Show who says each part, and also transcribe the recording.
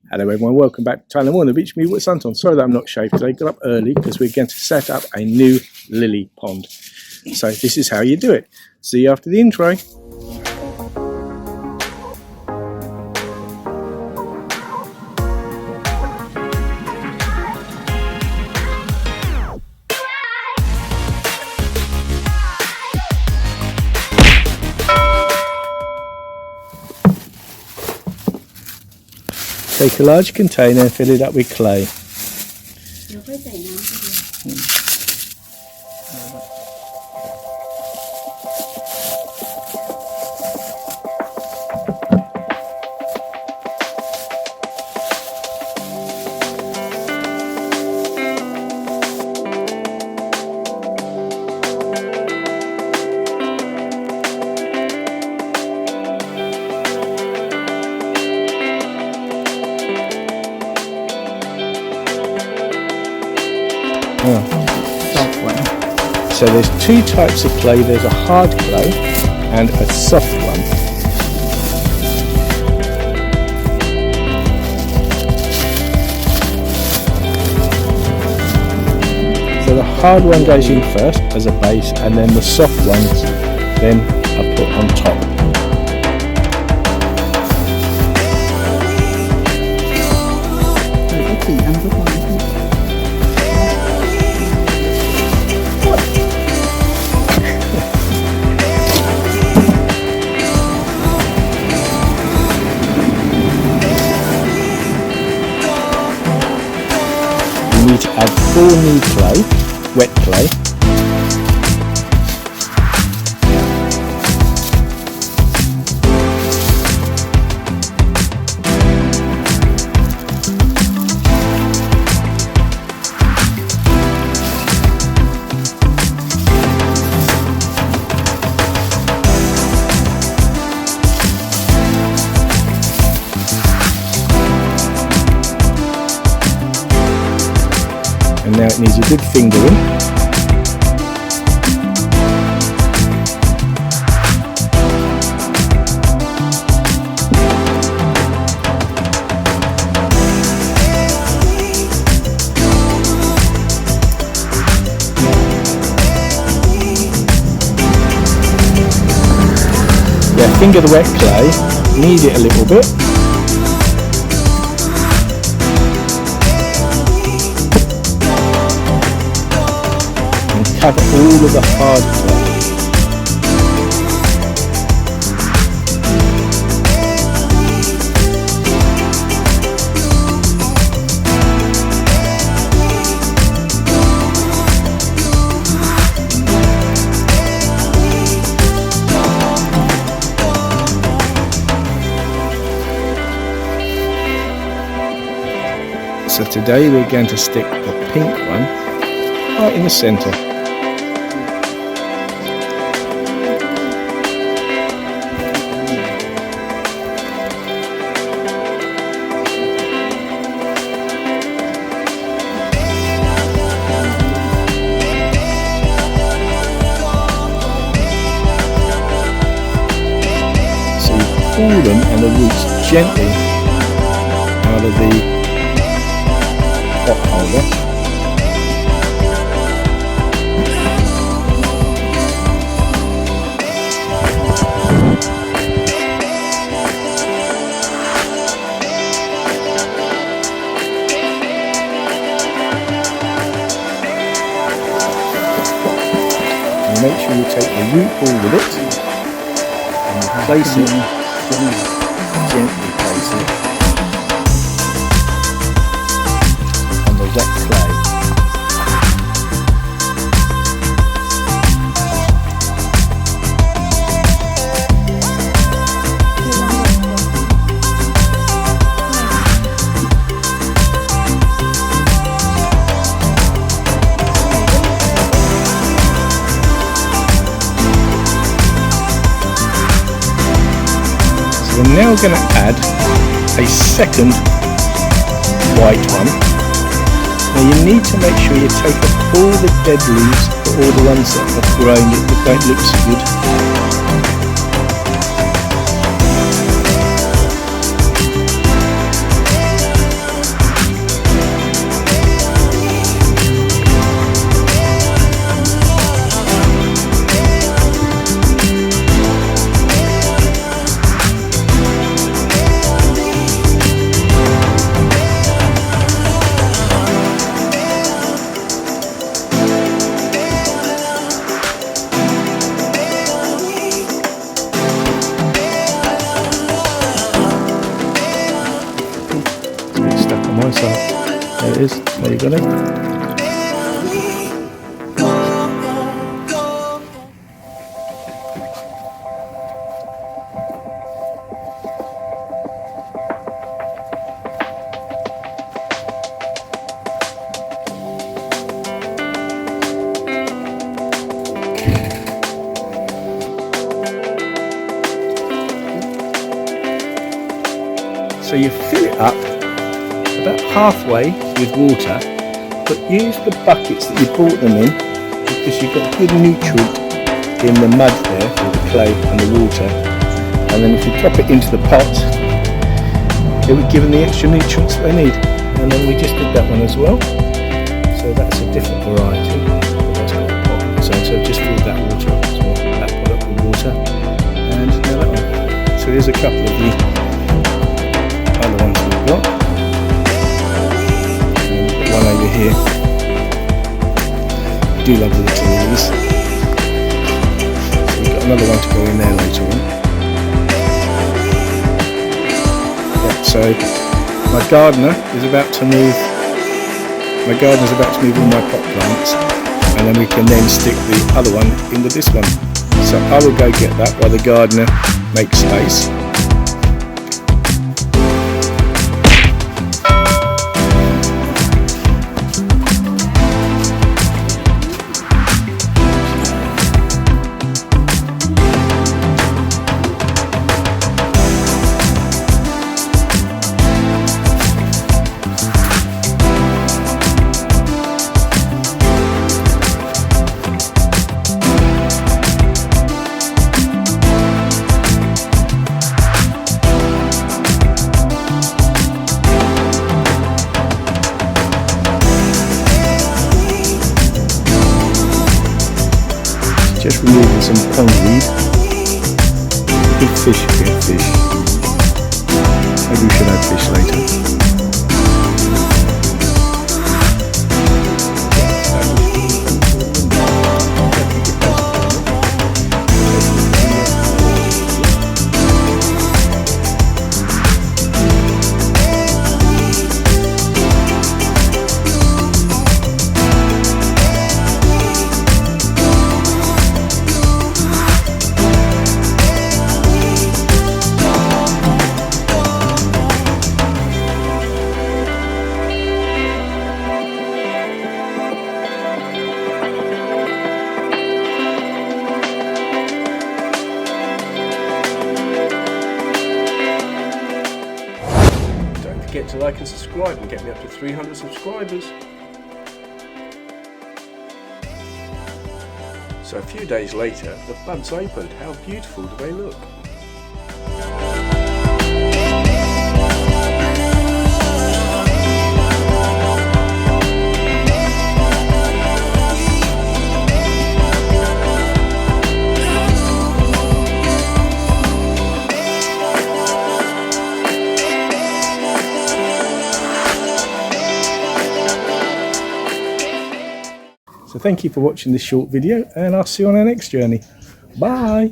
Speaker 1: Hello everyone, welcome back to Thailand. On the beach, me with Suntorn. Sorry that I'm not shaved today. Got up early because we're going to set up a new lily pond. So this is how you do it. See you after the intro. Take a large container and fill it up with clay. So there's two types of clay. There's a hard clay and a soft one. So the hard one goes in first as a base, and then the soft ones then are put on top. You need to add 4 new clay, wet clay. And now it needs a good fingering. Yeah, finger the wet clay, knead it a little bit. Cover all of the hard clay. So today we're going to stick the pink one right in the centre. Pull them and the roots gently out of the pot holder. And make sure you take the root ball with it and place it. Gently place it on the wet clay. We're now going to add a second white one. Now you need to make sure you take up all the dead leaves, all the ones that have grown that don't look so good. closer. There it is. There you got it. So you fill it up about halfway with water, but use the buckets that you bought them in, because you've got good nutrient in the mud there, with the clay and the water. And then if you drop it into the pot, it would give them the extra nutrients they need. And then we just did that one as well. So that's a different variety. That's got a pot of its own. So just fill that water up as well. That pot up with water. And now that one. So here's a couple of the other ones we've got. And we've got one over here. I do love the little lilies. So we've got another one to go in there later on. Yeah, so my gardener is about to move. My gardener's about to move all my pot plants, and then we can then stick the other one in with this one. So I will go get that while the gardener makes space. Just removing some pondweed. Big fish, big fish. Maybe we should add fish later. Don't forget to like and subscribe and get me up to 300 subscribers. So a few days later, the buds opened. How beautiful do they look? So thank you for watching this short video, and I'll see you on our next journey. Bye!